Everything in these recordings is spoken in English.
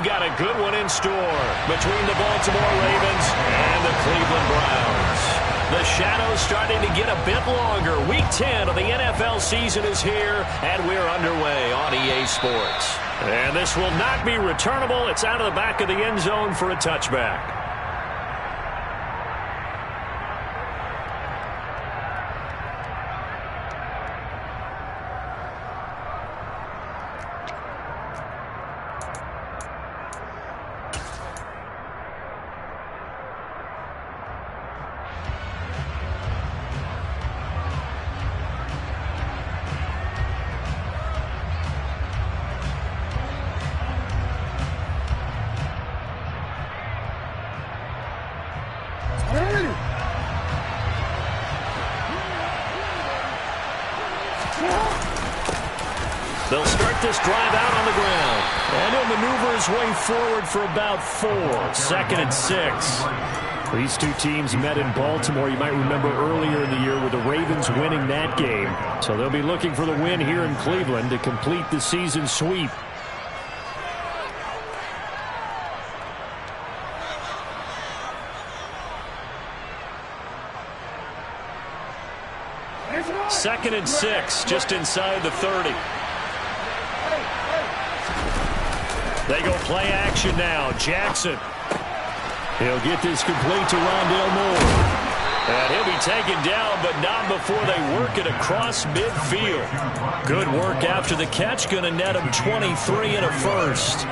got a good one in store between the Baltimore Ravens and the Cleveland Browns. The shadow's starting to get a bit longer. Week 10 of the NFL season is here, and we're underway on EA Sports. And this will not be returnable. It's out of the back of the end zone for a touchback. They'll start this drive out on the ground. And he'll maneuver his way forward for about 4. 2nd and 6. These two teams met in Baltimore. You might remember earlier in the year with the Ravens winning that game. So they'll be looking for the win here in Cleveland to complete the season sweep. Second and 6, just inside the 30. They go play action now. Jackson. He'll get this complete to Rondale Moore. And he'll be taken down, but not before they work it across midfield. Good work after the catch. Going to net him 23 and a first.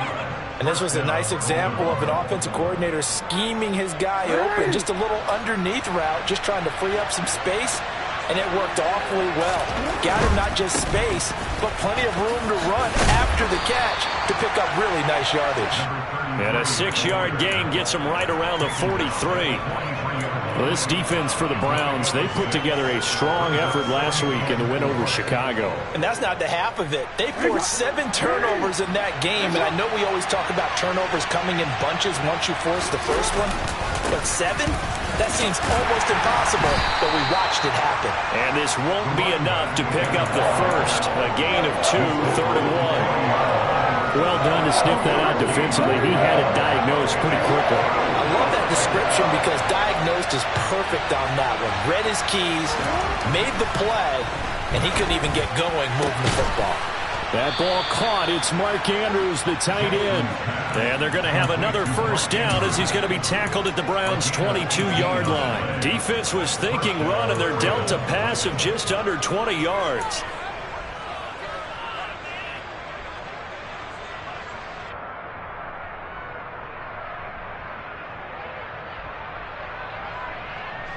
And this was a nice example of an offensive coordinator scheming his guy open. Just a little underneath route, just trying to free up some space. And it worked awfully well. Got him not just space, but plenty of room to run after the catch to pick up really nice yardage. And a 6-yard gain gets him right around the 43. Well, this defense for the Browns, they put together a strong effort last week in the win over Chicago. And that's not the half of it. They forced 7 turnovers in that game, and I know we always talk about turnovers coming in bunches once you force the first one, but 7? That seems almost impossible, but we watched it happen. And this won't be enough to pick up the first. A gain of 2, 3rd and 1. Well done to sniff that out defensively. He had it diagnosed pretty quickly. I love that description because diagnosed is perfect on that one. Read his keys, made the play, and he couldn't even get going moving the football. That ball caught. It's Mark Andrews, the tight end. And they're going to have another first down as he's going to be tackled at the Browns' 22-yard line. Defense was thinking run, and they're dealt a pass of just under 20 yards.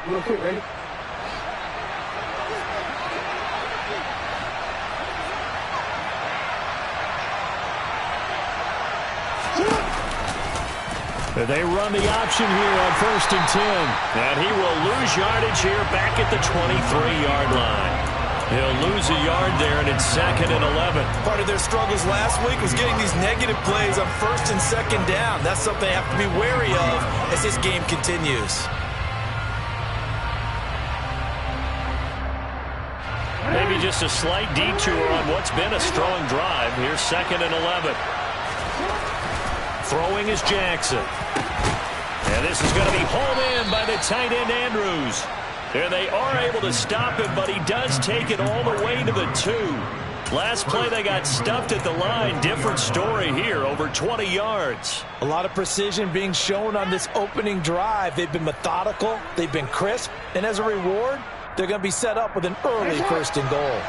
Okay, ready? They run the option here on 1st and 10. And he will lose yardage here back at the 23-yard line. He'll lose a yard there, and it's 2nd and 11. Part of their struggles last week was getting these negative plays on 1st and 2nd down. That's something they have to be wary of as this game continues. Maybe just a slight detour on what's been a strong drive. Here's 2nd and 11. Throwing is Jackson. And this is going to be hauled in by the tight end Andrews. And they are able to stop him, but he does take it all the way to the 2. Last play they got stuffed at the line. Different story here, over 20 yards. A lot of precision being shown on this opening drive. They've been methodical, they've been crisp, and as a reward, they're going to be set up with an early 1st and goal.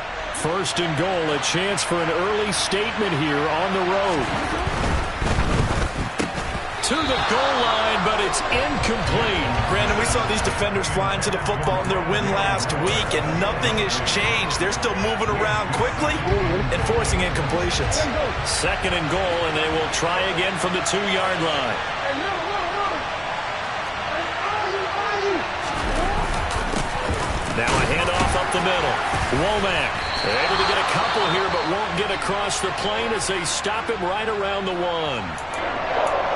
1st and goal, a chance for an early statement here on the road. To the goal line, but it's incomplete. Brandon, we saw these defenders flying to the football in their win last week, and nothing has changed. They're still moving around quickly and forcing incompletions. 2nd and goal, and they will try again from the 2-yard line. Now a handoff up the middle. Womack able to get a couple here, but won't get across the plane as they stop him right around the 1.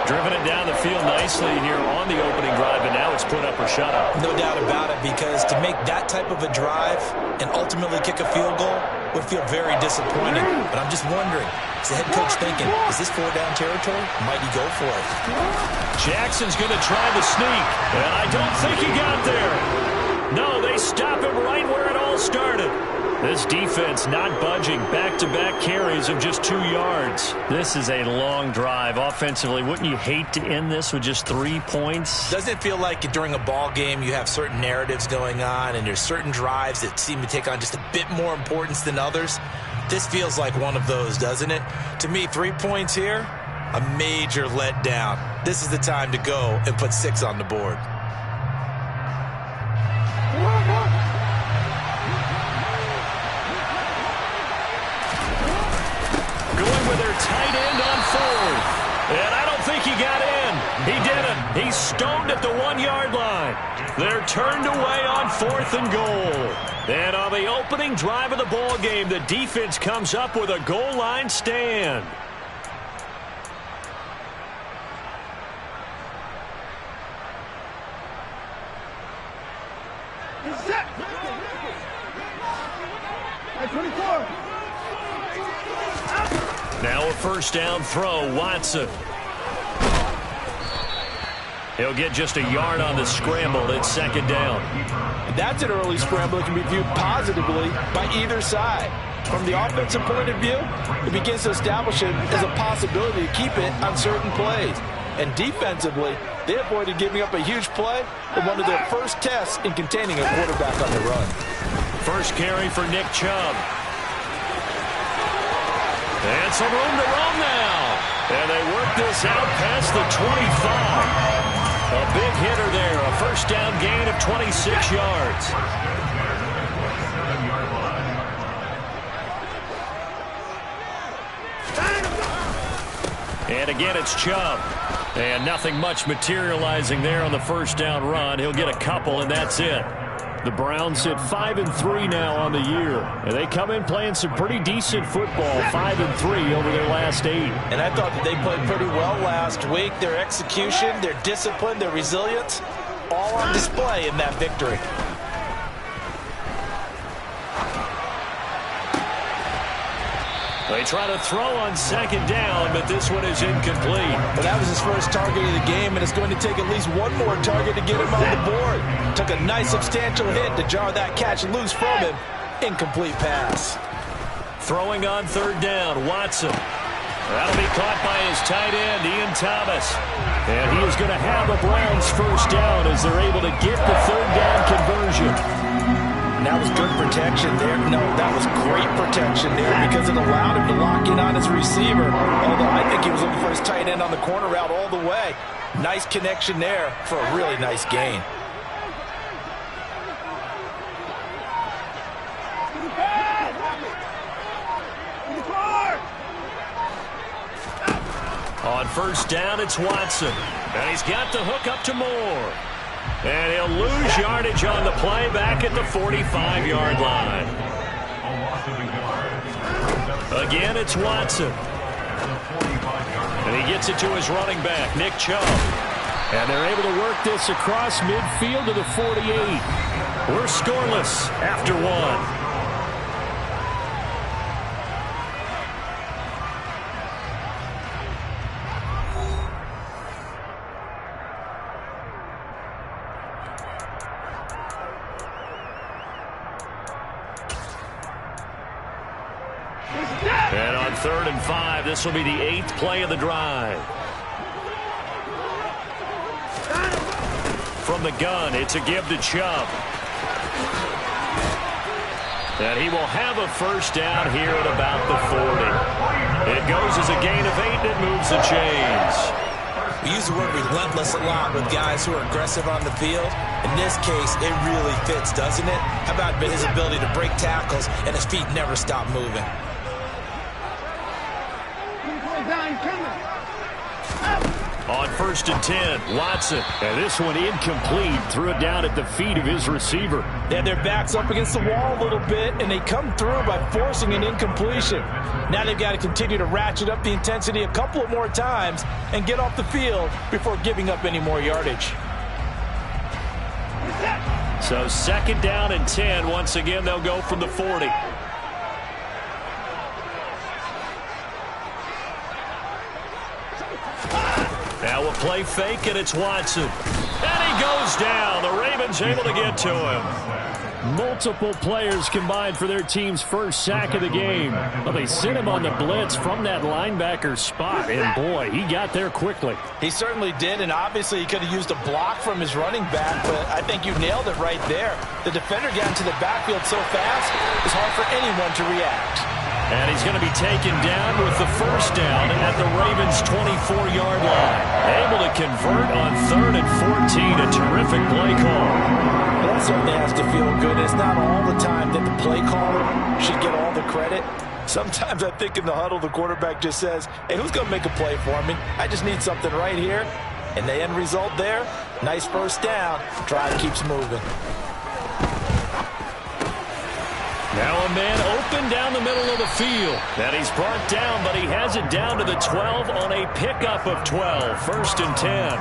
Driven it down the field nicely here on the opening drive, and now it's put up or shut up. No doubt about it, because to make that type of a drive and ultimately kick a field goal would feel very disappointing. But I'm just wondering, is the head coach thinking, is this 4-down territory? Might he go for it? Jackson's going to try the sneak, and I don't think he got there. No, they stop him right where it all started. This defense not budging. Back-to-back carries of just 2 yards. This is a long drive offensively. Wouldn't you hate to end this with just 3 points? Doesn't it feel like during a ball game you have certain narratives going on and there's certain drives that seem to take on just a bit more importance than others? This feels like one of those, doesn't it? To me, 3 points here, a major letdown. This is the time to go and put 6 on the board. Tight end on 4th. And I don't think he got in. He didn't. He's stoned at the 1-yard line. They're turned away on 4th and goal. And on the opening drive of the ball game, the defense comes up with a goal line stand. Set. 24. Now a first down throw, Watson. He'll get just a yard on the scramble. It's 2nd down. That's an early scramble that can be viewed positively by either side. From the offensive point of view, it begins to establish it as a possibility to keep it on certain plays. And defensively, they avoided giving up a huge play in one of their first tests in containing a quarterback on the run. First carry for Nick Chubb. And some room to run now. And they work this out past the 25. A big hitter there. A first down gain of 26 yards. And again, it's Chubb. And nothing much materializing there on the first down run. He'll get a couple, and that's it. The Browns sit 5-3 now on the year. And they come in playing some pretty decent football, 5-3 over their last 8. And I thought that they played pretty well last week. Their execution, their discipline, their resilience, all on display in that victory. They try to throw on 2nd down, but this one is incomplete. Well, that was his first target of the game, and it's going to take at least one more target to get him on the board. Took a nice substantial hit to jar that catch loose from him. Incomplete pass. Throwing on 3rd down, Watson. That'll be caught by his tight end, Ian Thomas. And he is going to have the Browns first down as they're able to get the 3rd down conversion. That was good protection there. No, that was great protection there because it allowed him to lock in on his receiver. Although I think he was looking for his tight end on the corner route all the way. Nice connection there for a really nice gain. On first down, it's Watson. And he's got the hook up to Moore. And he'll lose yardage on the play back at the 45-yard line. Again, it's Watson. And he gets it to his running back, Nick Chubb. And they're able to work this across midfield to the 48. We're scoreless after 1. And on 3rd and 5, this will be the 8th play of the drive. From the gun, it's a give to Chubb. And he will have a first down here at about the 40. It goes as a gain of 8, and it moves the chains. We use the word relentless a lot with guys who are aggressive on the field. In this case, it really fits, doesn't it? How about his ability to break tackles and his feet never stop moving? On first and 10. Watson. And this one incomplete. Threw it down at the feet of his receiver. They had their backs up against the wall a little bit, and they come through by forcing an incompletion. Now they've got to continue to ratchet up the intensity a couple of more times and get off the field before giving up any more yardage. So second down and 10. Once again, they'll go from the 40. Now a play fake, and it's Watson. And he goes down. The Ravens able to get to him. Multiple players combined for their team's first sack of the game. Well, they sent him on the blitz from that linebacker spot, and boy, he got there quickly. He certainly did, and obviously he could have used a block from his running back, but I think you nailed it right there. The defender got into the backfield so fast, it's hard for anyone to react. And he's going to be taken down with the first down at the Ravens' 24-yard line. Able to convert on 3rd and 14. A terrific play call. Well, that certainly has to feel good. It's not all the time that the play caller should get all the credit. Sometimes I think in the huddle, the quarterback just says, hey, who's going to make a play for me? I just need something right here. And the end result there, nice first down. Drive keeps moving. Now a man open down the middle of the field. And he's brought down, but he has it down to the 12 on a pickup of 12. First and 10.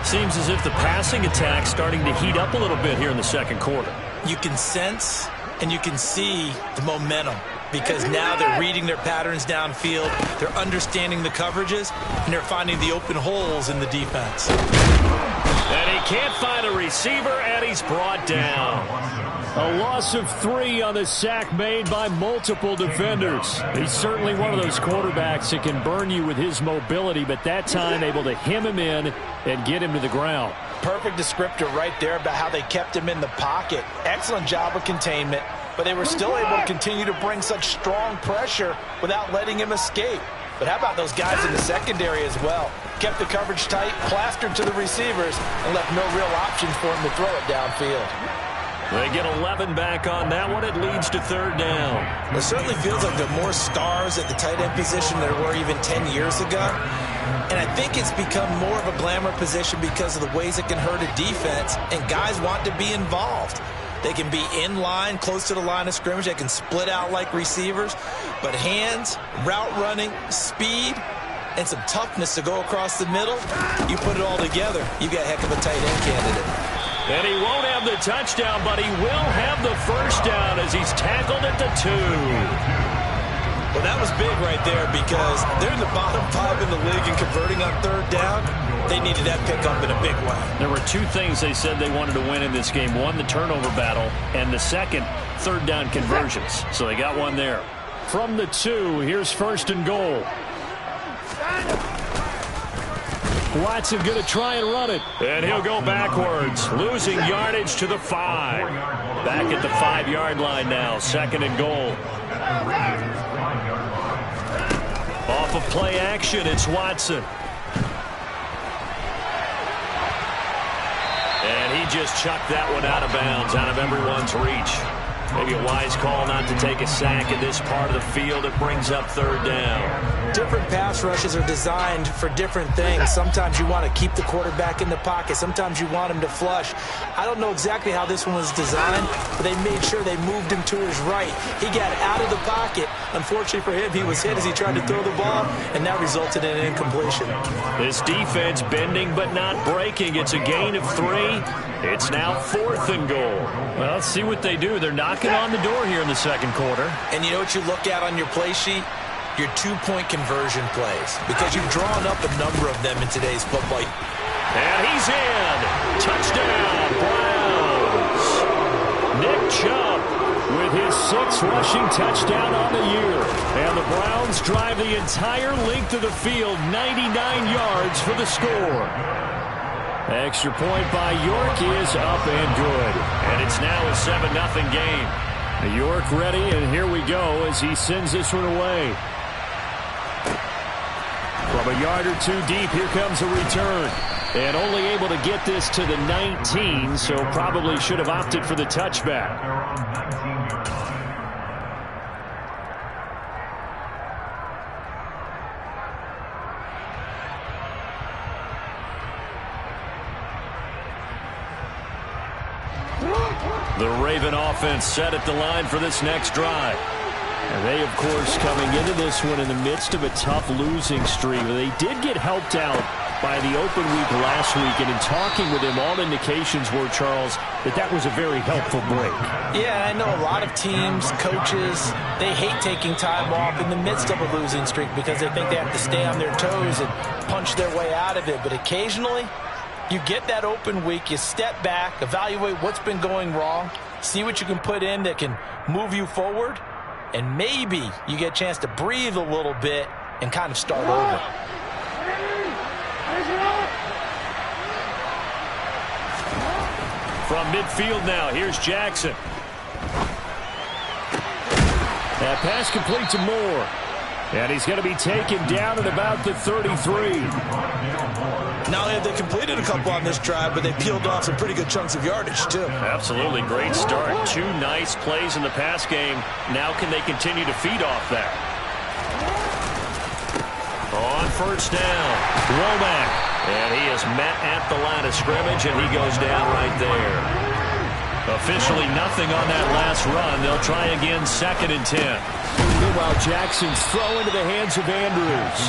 Seems as if the passing attack's starting to heat up a little bit here in the second quarter. You can sense and you can see the momentum because now they're reading their patterns downfield, they're understanding the coverages, and they're finding the open holes in the defense. And he can't find a receiver, and he's brought down. A loss of 3 on the sack made by multiple defenders. He's certainly one of those quarterbacks that can burn you with his mobility, but that time able to hem him in and get him to the ground. Perfect descriptor right there about how they kept him in the pocket. Excellent job of containment, but they were still able to continue to bring such strong pressure without letting him escape. But how about those guys in the secondary as well? Kept the coverage tight, plastered to the receivers, and left no real options for him to throw it downfield. They get 11 back on that one. It leads to 3rd down. It certainly feels like there are more stars at the tight end position than there were even 10 years ago. And I think it's become more of a glamour position because of the ways it can hurt a defense, and guys want to be involved. They can be in line, close to the line of scrimmage. They can split out like receivers. But hands, route running, speed, and some toughness to go across the middle, you put it all together, you got a heck of a tight end candidate. And he won't have the touchdown, but he will have the first down as he's tackled at the 2. Well, that was big right there because they're in the bottom 5 in the league and converting on 3rd down. They needed that pickup in a big way. There were 2 things they said they wanted to win in this game. One, the turnover battle, and the second, 3rd down conversions. So they got one there. From the 2, here's 1st and goal. Watson going to try and run it. And he'll go backwards, losing yardage to the 5. Back at the 5-yard line now, 2nd and goal. Off of play action, it's Watson. And he just chucked that one out of bounds, out of everyone's reach. Maybe a wise call not to take a sack in this part of the field. It brings up 3rd down. Different pass rushes are designed for different things. Sometimes you want to keep the quarterback in the pocket. Sometimes you want him to flush. I don't know exactly how this one was designed, but they made sure they moved him to his right. He got out of the pocket. Unfortunately for him, he was hit as he tried to throw the ball, and that resulted in an incompletion. This defense bending but not breaking. It's a gain of 3. It's now 4th and goal. Well, let's see what they do. They're knocking on the door here in the second quarter. And you know what you look at on your play sheet? Your 2-point conversion plays, because you've drawn up a number of them in today's football. And he's in. Touchdown, Browns. Nick Chubb with his 6th rushing touchdown on the year. And the Browns drive the entire length of the field, 99 yards for the score. Extra point by York is up and good. And it's now a 7-0 game. York ready, and here we go as he sends this one away. From a yard or 2 deep, here comes a return. And only able to get this to the 19, so probably should have opted for the touchback. The Raven offense set at the line for this next drive. And they, of course, coming into this one in the midst of a tough losing streak. They did get helped out by the open week last week, and in talking with him, all indications were, Charles, that was a very helpful break. Yeah, I know a lot of teams, coaches, they hate taking time off in the midst of a losing streak because they think they have to stay on their toes and punch their way out of it. But occasionally, you get that open week, you step back, evaluate what's been going wrong, see what you can put in that can move you forward, and maybe you get a chance to breathe a little bit and kind of start over. From midfield now, here's Jackson. That pass complete to Moore. And he's going to be taken down at about the 33. Not only have they completed a couple on this drive, but they peeled off some pretty good chunks of yardage, too. Absolutely great start. 2 nice plays in the pass game. Now can they continue to feed off that? On first down, Womack. And he is met at the line of scrimmage, and he goes down right there. Officially nothing on that last run. They'll try again, 2nd and 10. Meanwhile, Jackson's throw into the hands of Andrews.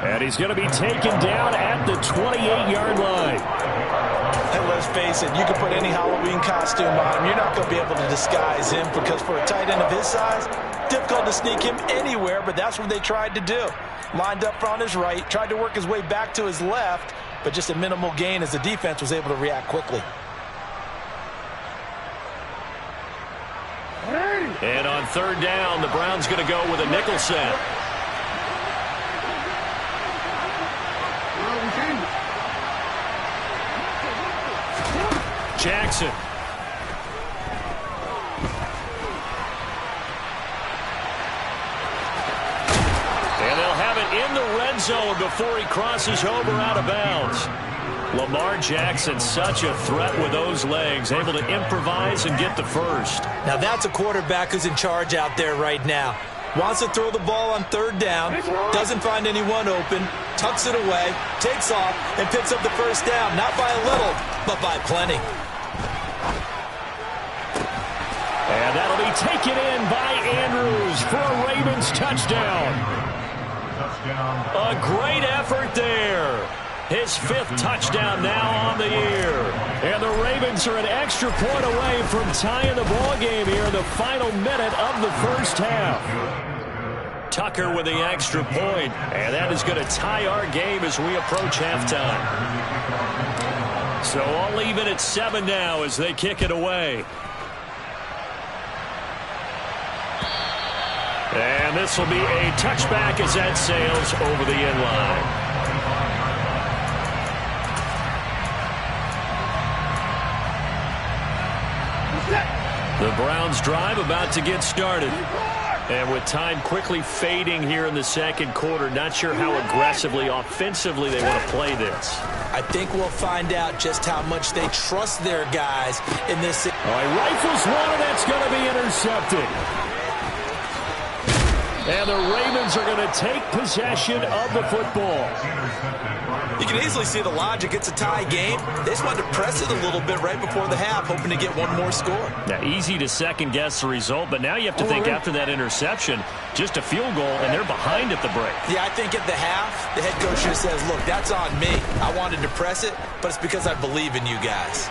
And he's going to be taken down at the 28-yard line. And let's face it, you can put any Halloween costume on him. You're not going to be able to disguise him because for a tight end of his size, difficult to sneak him anywhere, but that's what they tried to do. Lined up on his right, tried to work his way back to his left, but just a minimal gain as the defense was able to react quickly. And on 3rd down, the Browns going to go with a nickel set. Jackson. And they'll have it in the red zone before he crosses over out of bounds. Lamar Jackson, such a threat with those legs, able to improvise and get the first. Now that's a quarterback who's in charge out there right now. Wants to throw the ball on 3rd down, doesn't find anyone open, tucks it away, takes off, and picks up the first down. Not by a little, but by plenty. And that'll be taken in by Andrews for a Ravens touchdown. A great effort there. His 5th touchdown now on the year. And the Ravens are an extra point away from tying the ball game here in the final minute of the first half. Tucker with the extra point, and that is going to tie our game as we approach halftime. So all even at 7 now as they kick it away. And this will be a touchback as that sails over the end line. The Browns drive about to get started. And with time quickly fading here in the 2nd quarter, not sure how aggressively, offensively they want to play this. I think we'll find out just how much they trust their guys in this. All right, rifles one, and that's going to be intercepted. And the Ravens are going to take possession of the football. You can easily see the logic. It's a tie game. They just wanted to press it a little bit right before the half, hoping to get one more score. Now, easy to second-guess the result, but now you have to think after that interception, just a field goal, and they're behind at the break. Yeah, I think at the half, the head coach just says, look, that's on me. I wanted to press it, but it's because I believe in you guys.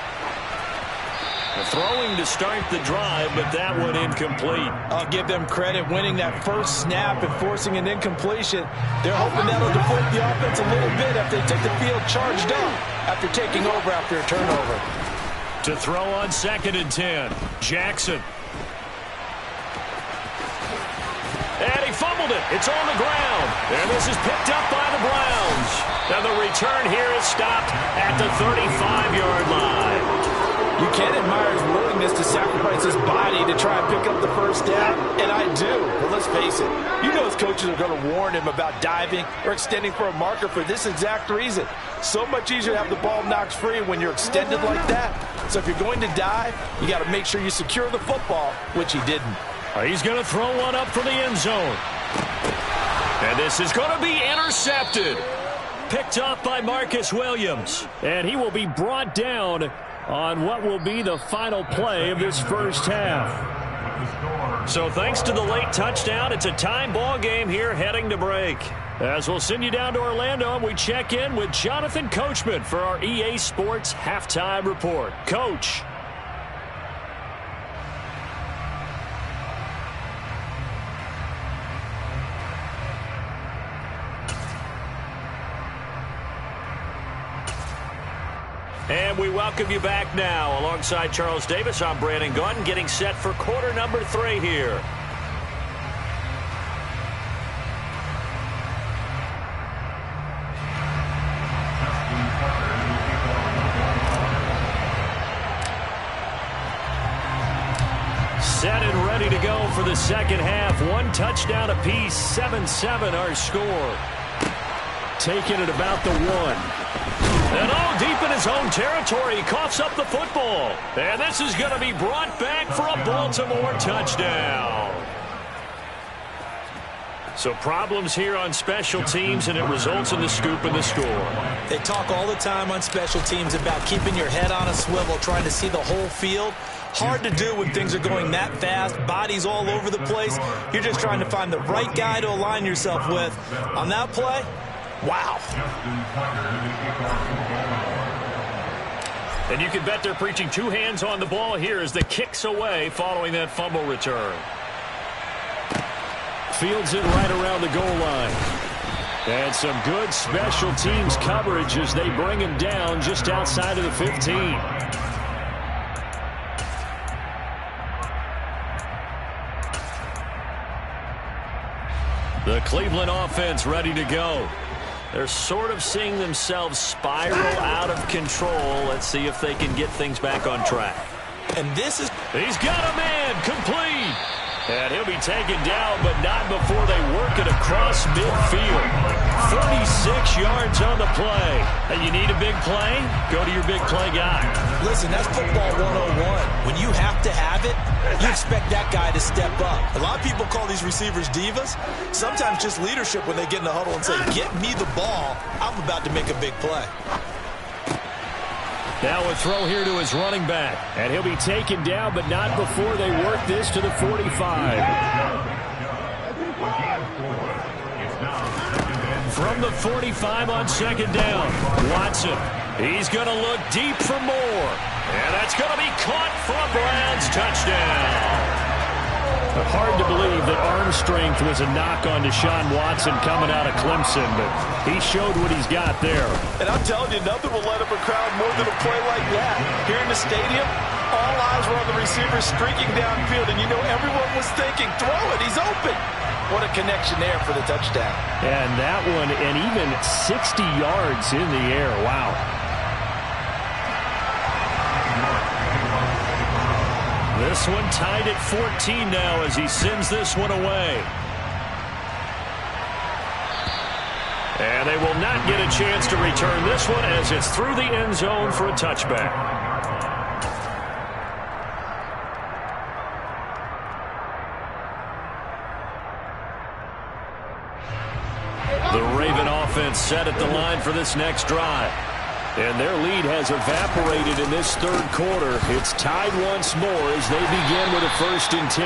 Throwing to start the drive, but that one incomplete. I'll give them credit winning that first snap and forcing an incompletion. They're hoping that'll deflate the offense a little bit after they take the field charged up after taking over after a turnover. To throw on 2nd and 10, Jackson. And he fumbled it. It's on the ground. And this is picked up by the Browns. Now the return here is stopped at the 35-yard line. You can admire his willingness to sacrifice his body to try and pick up the first down, and I do. But let's face it, you know his coaches are going to warn him about diving or extending for a marker for this exact reason. So much easier to have the ball knocked free when you're extended like that. So if you're going to dive, you got to make sure you secure the football, which he didn't. He's going to throw one up for the end zone. And this is going to be intercepted. Picked off by Marcus Williams. And he will be brought down on what will be the final play of this first half. So thanks to the late touchdown, it's a time ball game here heading to break. As we'll send you down to Orlando, and we check in with Jonathan Coachman for our EA Sports Halftime Report. Coach. And we welcome you back now. Alongside Charles Davis, I'm Brandon Gaudin, getting set for quarter number 3 here. Set and ready to go for the second half. 1 touchdown apiece, 7-7 our score. Taking it about the 1. And all deep in his own territory, he coughs up the football. And this is going to be brought back for a Baltimore touchdown. So problems here on special teams, and it results in the scoop and the score. They talk all the time on special teams about keeping your head on a swivel, trying to see the whole field. Hard to do when things are going that fast, bodies all over the place. You're just trying to find the right guy to align yourself with. On that play, wow. And you can bet they're preaching 2 hands on the ball here as the kick's away following that fumble return. Fields it right around the goal line. And some good special teams coverage as they bring him down just outside of the 15. The Cleveland offense ready to go. They're sort of seeing themselves spiral out of control. Let's see if they can get things back on track. And this is... He's got a man complete. And he'll be taken down, but not before they work it across midfield. 36 yards on the play. And you need a big play? Go to your big play guy. Listen, that's football 101. When you have to have it, you expect that guy to step up. A lot of people call these receivers divas. Sometimes just leadership when they get in the huddle and say, get me the ball. I'm about to make a big play. Now a throw here to his running back. And he'll be taken down, but not before they work this to the 45. From the 45 on second down, Watson. He's going to look deep for more. And that's going to be caught for a Browns touchdown. Hard to believe that arm strength was a knock on Deshaun Watson coming out of Clemson, but he showed what he's got there. And I'm telling you, nothing will let up a crowd more than a play like that. Here in the stadium, all eyes were on the receiver streaking downfield, and you know everyone was thinking, throw it, he's open. What a connection there for the touchdown. And that one, and even 60 yards in the air. Wow. This one tied at 14 now as he sends this one away. And they will not get a chance to return this one as it's through the end zone for a touchback. The Raven offense set at the line for this next drive. And their lead has evaporated in this third quarter. It's tied once more as they begin with a 1st and 10.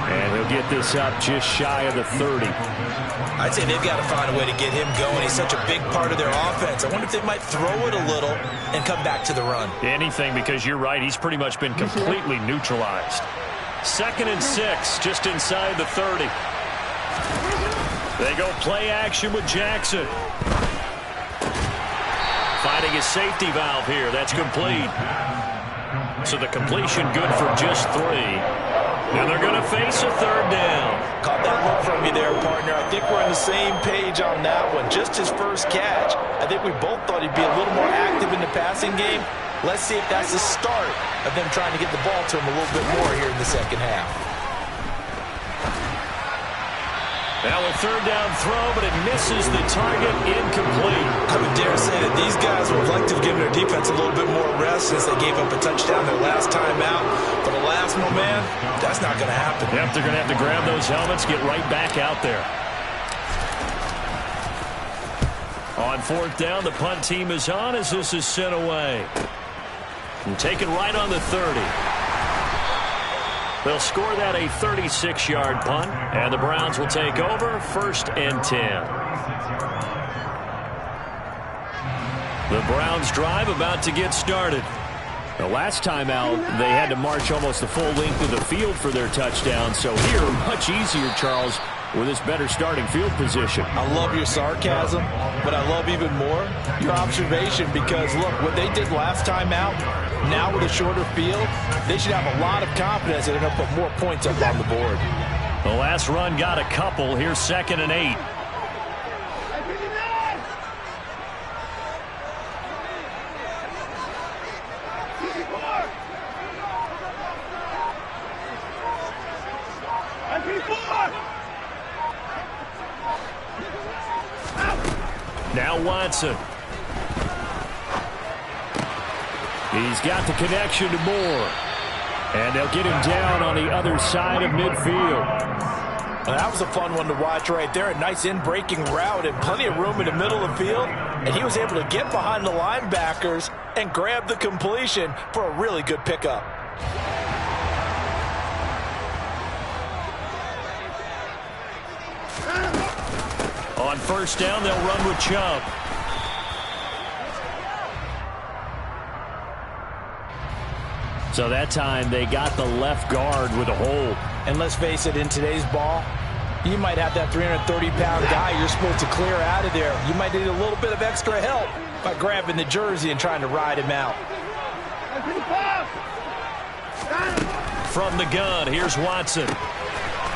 And he'll get this up just shy of the 30. I'd say they've got to find a way to get him going. He's such a big part of their offense. I wonder if they might throw it a little and come back to the run. Anything, because you're right. He's pretty much been completely neutralized. 2nd and 6, just inside the 30. They go play action with Jackson. Finding his safety valve here. That's complete. So the completion good for just 3. And they're going to face a 3rd down. Caught that look from you there, partner. I think we're on the same page on that one. Just his first catch. I think we both thought he'd be a little more active in the passing game. Let's see if that's the start of them trying to get the ball to him a little bit more here in the second half. Now a 3rd down throw, but it misses the target, incomplete. I would dare say that these guys would like to have given their defense a little bit more rest since they gave up a touchdown their last time out. But alas, my man, that's not going to happen. Yep, they're going to have to grab those helmets, get right back out there. On 4th down, the punt team is on as this is sent away. And taken right on the 30. They'll score that a 36-yard punt, and the Browns will take over 1st and 10. The Browns drive about to get started. The last time out, they had to march almost the full length of the field for their touchdown. So here, much easier, Charles, with this better starting field position. I love your sarcasm, but I love even more your observation because, look, what they did last time out, now with a shorter field, they should have a lot of confidence that they're going to put more points up on the board. The last run got a couple. Here's 2nd and 8. Now Watson. He's got the connection to Moore. And they'll get him down on the other side of midfield. That was a fun one to watch right there. A nice in-breaking route and plenty of room in the middle of the field. And he was able to get behind the linebackers and grab the completion for a really good pickup. On 1st down, they'll run with Chubb. So that time they got the left guard with a hold. And let's face it, in today's ball, you might have that 330-pound guy you're supposed to clear out of there. You might need a little bit of extra help by grabbing the jersey and trying to ride him out. From the gun, here's Watson.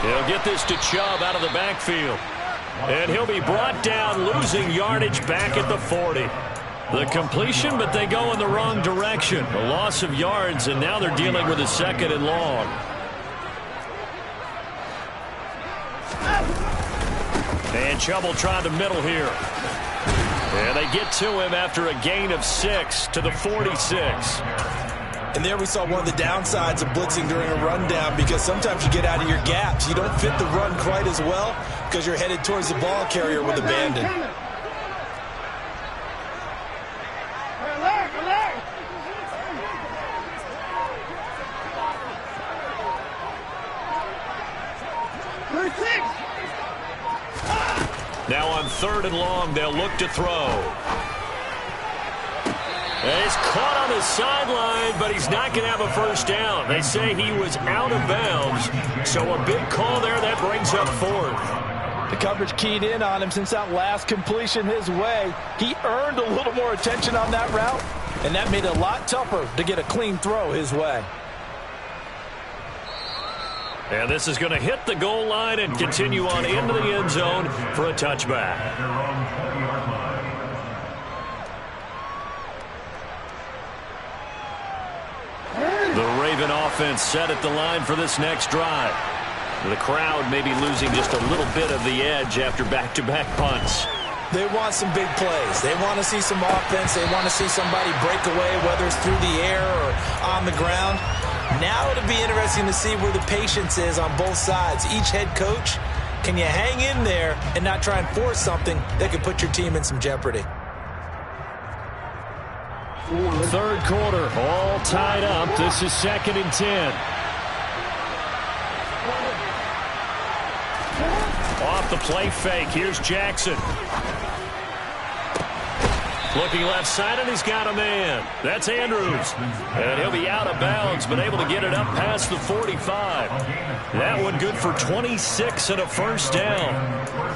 He'll get this to Chubb out of the backfield. And he'll be brought down, losing yardage back at the 40. The completion, but they go in the wrong direction. A loss of yards, and now they're dealing with a 2nd and long. And Chubb will try the middle here. And they get to him after a gain of 6 to the 46. And there we saw one of the downsides of blitzing during a rundown because sometimes you get out of your gaps. You don't fit the run quite as well because you're headed towards the ball carrier with abandon. Now on 3rd and long, they'll look to throw. And he's caught on the sideline, but he's not going to have a 1st down. They say he was out of bounds, so a big call there that brings up 4th. The coverage keyed in on him since that last completion his way. He earned a little more attention on that route, and that made it a lot tougher to get a clean throw his way. And this is going to hit the goal line and continue on into the end zone for a touchback. The Raven offense set at the line for this next drive. The crowd may be losing just a little bit of the edge after back-to-back punts. They want some big plays. They want to see some offense. They want to see somebody break away, whether it's through the air or on the ground. Now it'll be interesting to see where the patience is on both sides. Each head coach, can you hang in there and not try and force something that could put your team in some jeopardy? 3rd quarter, all tied up. This is 2nd and 10. Off the play fake, here's Jackson. Looking left side, and he's got a man. That's Andrews. And he'll be out of bounds, but able to get it up past the 45. That one good for 26 and a 1st down.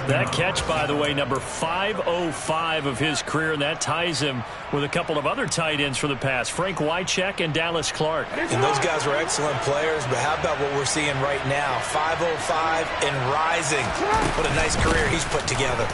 That catch, by the way, number 505 of his career, and that ties him with a couple of other tight ends for the past, Frank Wycheck and Dallas Clark. And those guys were excellent players, but how about what we're seeing right now? 505 and rising. What a nice career he's put together.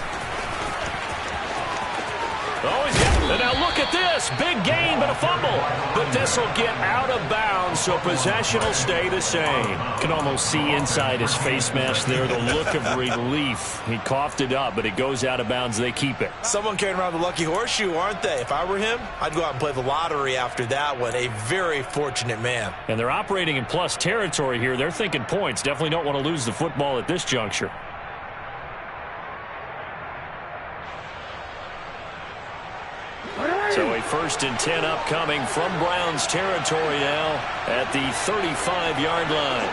Oh, he's got it. And now look at this. Big gain, but a fumble. But this will get out of bounds, so possession will stay the same. Can almost see inside his face mask there the look of relief. He coughed it up, but it goes out of bounds. They keep it. Someone carrying around the lucky horseshoe, aren't they? If I were him, I'd go out and play the lottery after that one. A very fortunate man. And they're operating in plus territory here. They're thinking points. Definitely don't want to lose the football at this juncture. So a 1st and 10 upcoming from Browns territory now at the 35-yard line.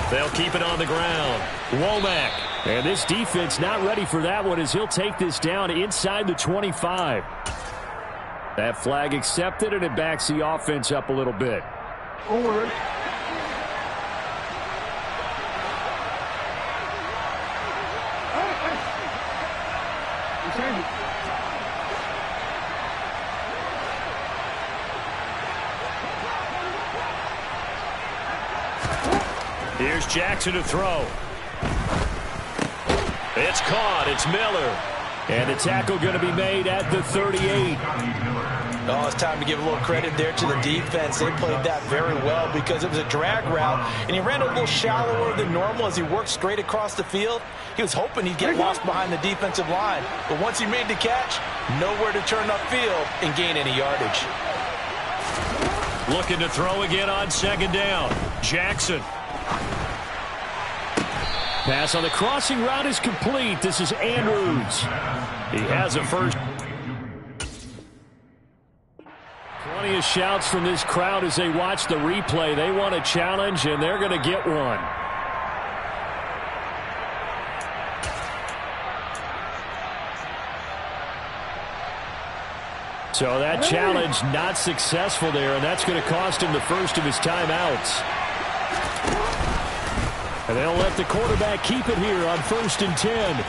They'll keep it on the ground. Womack. And this defense not ready for that one as he'll take this down inside the 25. That flag accepted, and it backs the offense up a little bit. Over. Here's Jackson to throw. It's caught. It's Miller. And the tackle going to be made at the 38. Oh, it's time to give a little credit there to the defense. They played that very well because it was a drag route, and he ran a little shallower than normal as he worked straight across the field. He was hoping he'd get lost behind the defensive line, but once he made the catch, nowhere to turn upfield and gain any yardage. Looking to throw again on 2nd down. Jackson. Pass on the crossing route is complete. This is Andrews. He has a first. Plenty of shouts from this crowd as they watch the replay. They want a challenge, and they're going to get one. So that challenge not successful there, and that's going to cost him the first of his timeouts. And they'll let the quarterback keep it here on 1st and 10.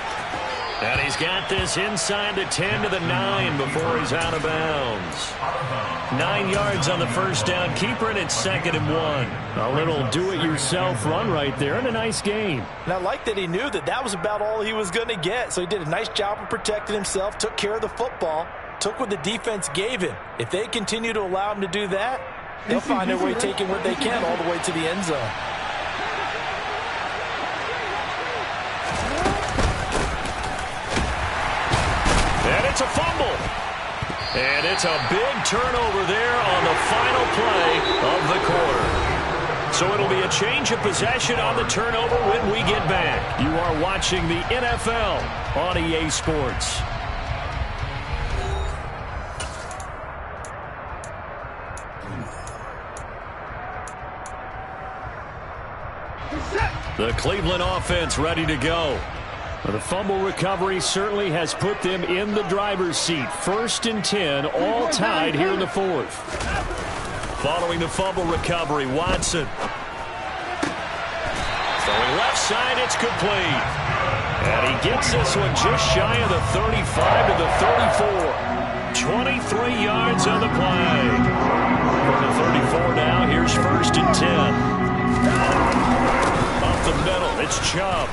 And he's got this inside the 10 to the 9 before he's out of bounds. 9 yards on the first down. Keeper, and it's 2nd and 1. A little do-it-yourself run right there, and a nice game. And I like that he knew that that was about all he was going to get. So he did a nice job of protecting himself, took care of the football, took what the defense gave him. If they continue to allow him to do that, they'll find their way taking what they can all the way to the end zone. And it's a fumble. And it's a big turnover there on the final play of the quarter. So it'll be a change of possession on the turnover when we get back. You are watching the NFL on EA Sports. The Cleveland offense ready to go. The fumble recovery certainly has put them in the driver's seat. 1st and 10, all tied here in the 4th. Following the fumble recovery, Watson. Throwing left side, it's complete. And he gets this one just shy of the 35 to the 34. 23 yards on the play. From the 34 now, here's 1st and 10. Up the middle, it's Chubb.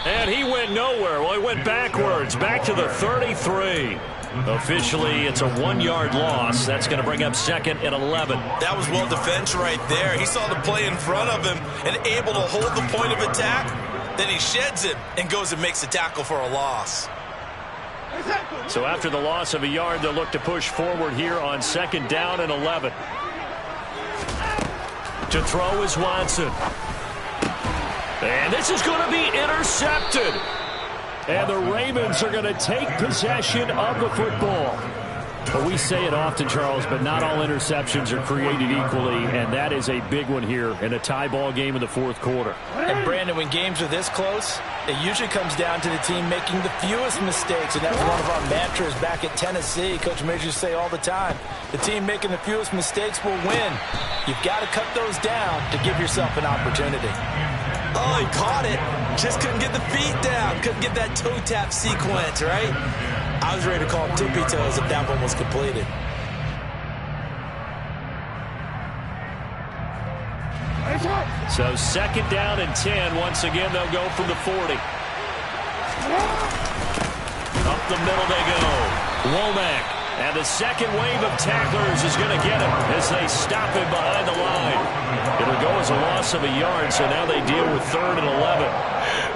And he went nowhere. Well, he went backwards, back to the 33. Officially, it's a 1-yard loss. That's going to bring up 2nd and 11. That was well defense right there. He saw the play in front of him and able to hold the point of attack. Then he sheds it and goes and makes a tackle for a loss. So after the loss of a yard, they'll look to push forward here on 2nd down and 11. To throw is Watson. And this is going to be intercepted. And the Ravens are going to take possession of the football. Well, we say it often, Charles, but not all interceptions are created equally, and that is a big one here in a tie ball game in the 4th quarter. And, Brandon, when games are this close, it usually comes down to the team making the fewest mistakes, and that was one of our mantras back at Tennessee. Coach Majors used to say all the time, the team making the fewest mistakes will win. You've got to cut those down to give yourself an opportunity. Oh, he caught it. Just couldn't get the feet down. Couldn't get that toe tap sequence, right? I was ready to call him tippy toes if that one was completed. So 2nd down and 10. Once again, they'll go from the 40. Up the middle they go. Womack. And the second wave of tacklers is going to get him as they stop him behind the line. It'll go as a loss of a yard, so now they deal with 3rd and 11.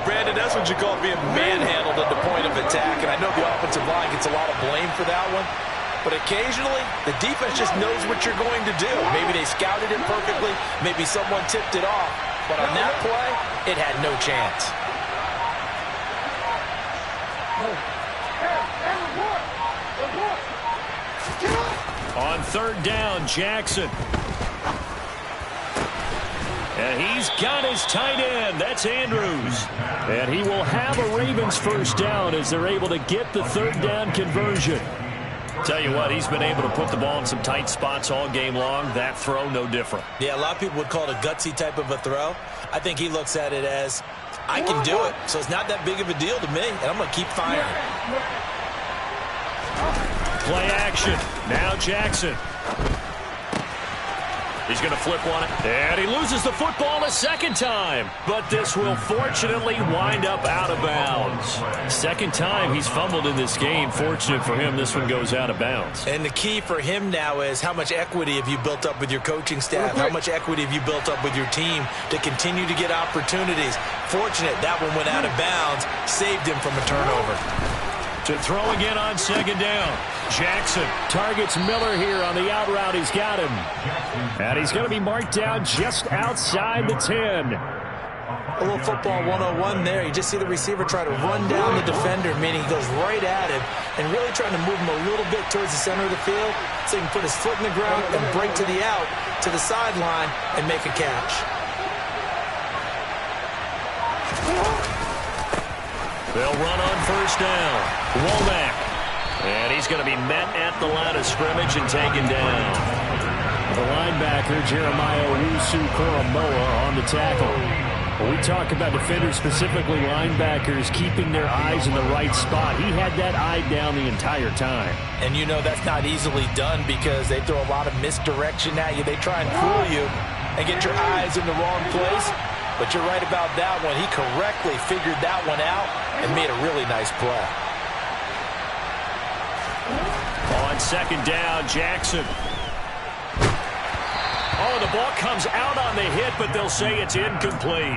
Brandon, that's what you call being manhandled at the point of attack, and I know the offensive line gets a lot of blame for that one. But occasionally, the defense just knows what you're going to do. Maybe they scouted it perfectly. Maybe someone tipped it off. But on that play, it had no chance. On third down, Jackson. And he's got his tight end. That's Andrews. And he will have a Ravens first down as they're able to get the third down conversion. Tell you what, he's been able to put the ball in some tight spots all game long. That throw, no different. Yeah, a lot of people would call it a gutsy type of a throw. I think he looks at it as, I can do it, so it's not that big of a deal to me, and I'm going to keep firing. Play action. Now Jackson. He's going to flip one. And he loses the football a second time. But this will fortunately wind up out of bounds. Second time he's fumbled in this game. Fortunate for him, this one goes out of bounds. And the key for him now is how much equity have you built up with your coaching staff? How much equity have you built up with your team to continue to get opportunities? Fortunate that one went out of bounds, saved him from a turnover. To throw again on second down. Jackson targets Miller here on the out route. He's got him. And he's going to be marked down just outside the 10. A little football 101 there. You just see the receiver try to run down the defender, meaning he goes right at him and really trying to move him a little bit towards the center of the field so he can put his foot in the ground and break to the out, to the sideline, and make a catch. They'll run on first down. Womack. And he's going to be met at the line of scrimmage and taken down. The linebacker, Jeremiah Owusu-Koramoah, on the tackle. When we talk about defenders, specifically linebackers, keeping their eyes in the right spot. He had that eye down the entire time. And you know that's not easily done because they throw a lot of misdirection at you. They try and fool you and get your eyes in the wrong place. But you're right about that one. He correctly figured that one out and made a really nice play. On second down, Jackson. Oh, the ball comes out on the hit, but they'll say it's incomplete.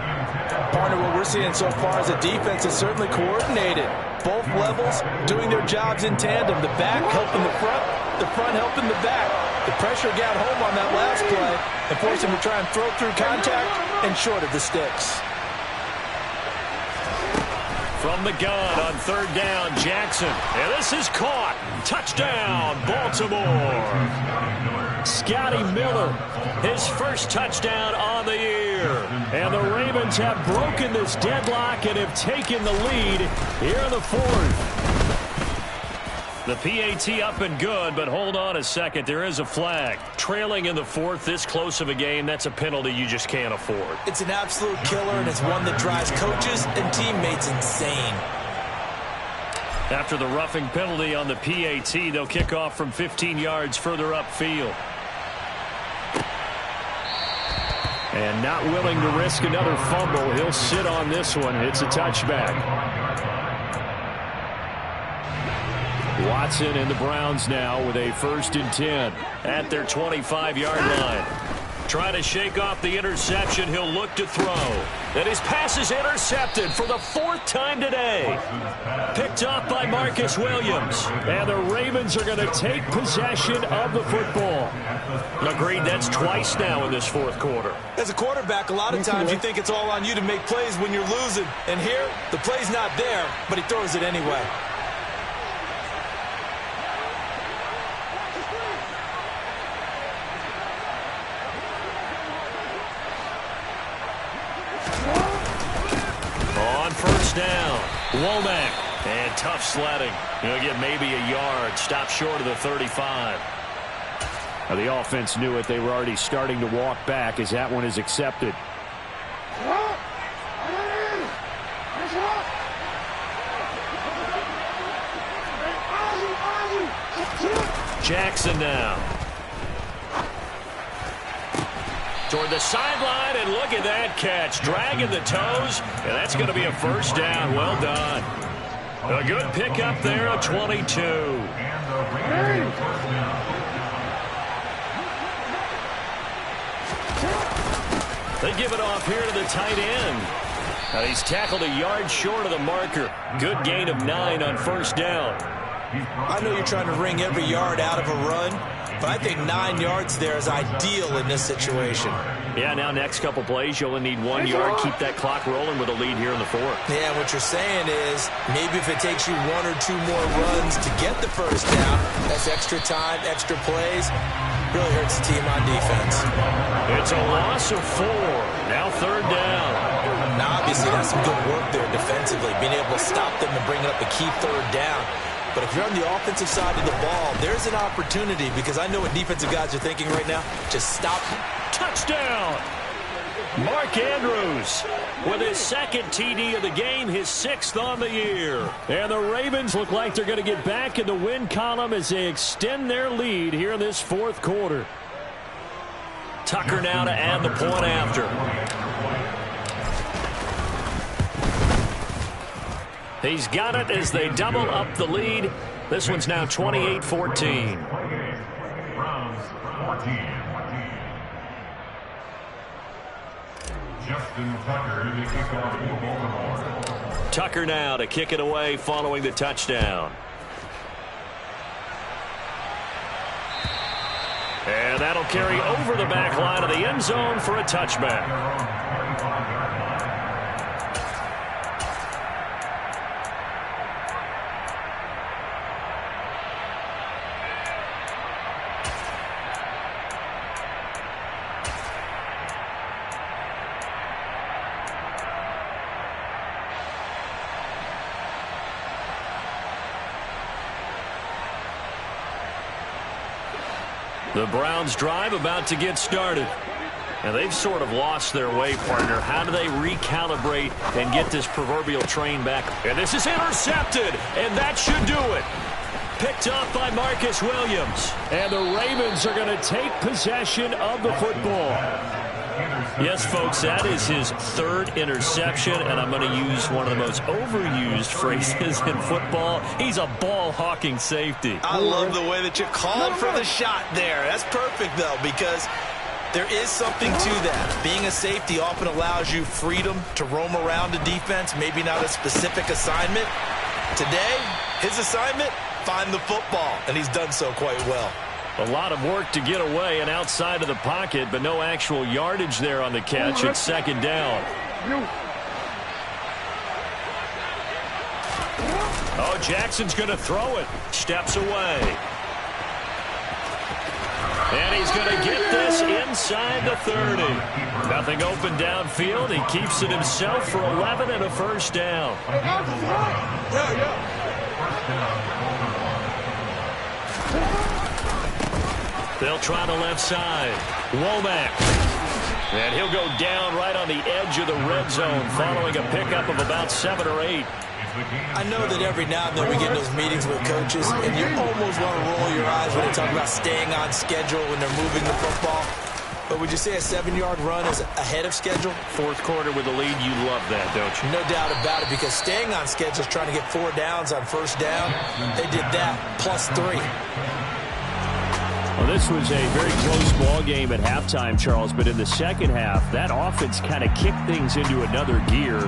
Partner, what we're seeing so far is the defense is certainly coordinated. Both levels doing their jobs in tandem. The back helping the front helping the back. The pressure got home on that last play and forced him to try and throw through contact and short of the sticks. From the gun on third down, Jackson. And this is caught. Touchdown, Baltimore. Scotty Miller, his first touchdown on the year. And the Ravens have broken this deadlock and have taken the lead here in the fourth. The PAT up and good, but hold on a second. There is a flag. Trailing in the fourth, this close of a game, that's a penalty you just can't afford. It's an absolute killer, and it's one that drives coaches and teammates insane. After the roughing penalty on the PAT, they'll kick off from 15 yards further upfield. And not willing to risk another fumble, he'll sit on this one. It's a touchback. Watson and the Browns now with a 1st and 10 at their 25-yard line. Trying to shake off the interception, he'll look to throw. And his pass is intercepted for the 4th time today. Picked off by Marcus Williams. And the Ravens are going to take possession of the football. Agreed, that's twice now in this fourth quarter. As a quarterback, a lot of times you think it's all on you to make plays when you're losing. And here, the play's not there, but he throws it anyway. On first down, Womack. And tough sledding. He'll get maybe a yard. Stop short of the 35. Now the offense knew it. They were already starting to walk back as that one is accepted. Jackson now. Toward the sideline, and look at that catch. Dragging the toes, and that's going to be a first down. Well done. A good pickup there, a 22. They give it off here to the tight end. Now he's tackled a yard short of the marker. Good gain of 9 on first down. I know you're trying to wring every yard out of a run, but I think 9 yards there is ideal in this situation. Yeah, now next couple plays, you only need 1 yard. Keep that clock rolling with a lead here in the fourth. Yeah, what you're saying is maybe if it takes you 1 or 2 more runs to get the first down, that's extra time, extra plays. Really hurts the team on defense. It's a loss of 4. Now third down. Now, obviously, that's some good work there defensively, being able to stop them and bring up a key third down. But if you're on the offensive side of the ball, there's an opportunity, because I know what defensive guys are thinking right now. Just stop. Touchdown! Mark Andrews with his second TD of the game, his 6th on the year. And the Ravens look like they're going to get back in the win column as they extend their lead here in this fourth quarter. Tucker now to add the point after. He's got it as they double up the lead. This one's now 28-14. Tucker now to kick it away following the touchdown. And that'll carry over the back line of the end zone for a touchback. The Browns drive about to get started. And they've sort of lost their way, partner. How do they recalibrate and get this proverbial train back? And this is intercepted, and that should do it. Picked up by Marcus Williams. And the Ravens are going to take possession of the football. Yes, folks, that is his 3rd interception, and I'm going to use one of the most overused phrases in football. He's a ball-hawking safety. I love the way that you called for the shot there. That's perfect, though, because there is something to that. Being a safety often allows you freedom to roam around the defense, maybe not a specific assignment. Today, his assignment, find the football, and he's done so quite well. A lot of work to get away and outside of the pocket, but no actual yardage there on the catch. It's 2nd down. Oh, Jackson's going to throw it. Steps away. And he's going to get this inside the 30. Nothing open downfield. He keeps it himself for 11 and a first down. They'll try the left side. Womack. And he'll go down right on the edge of the red zone following a pickup of about 7 or 8. I know that every now and then we get in those meetings with coaches, and you almost want to roll your eyes when they talk about staying on schedule when they're moving the football. But would you say a 7-yard run is ahead of schedule? Fourth quarter with the lead, you love that, don't you? No doubt about it, because staying on schedule is trying to get 4 downs on first down. They did that plus 3. Well, this was a very close ball game at halftime, Charles, but in the second half, that offense kind of kicked things into another gear.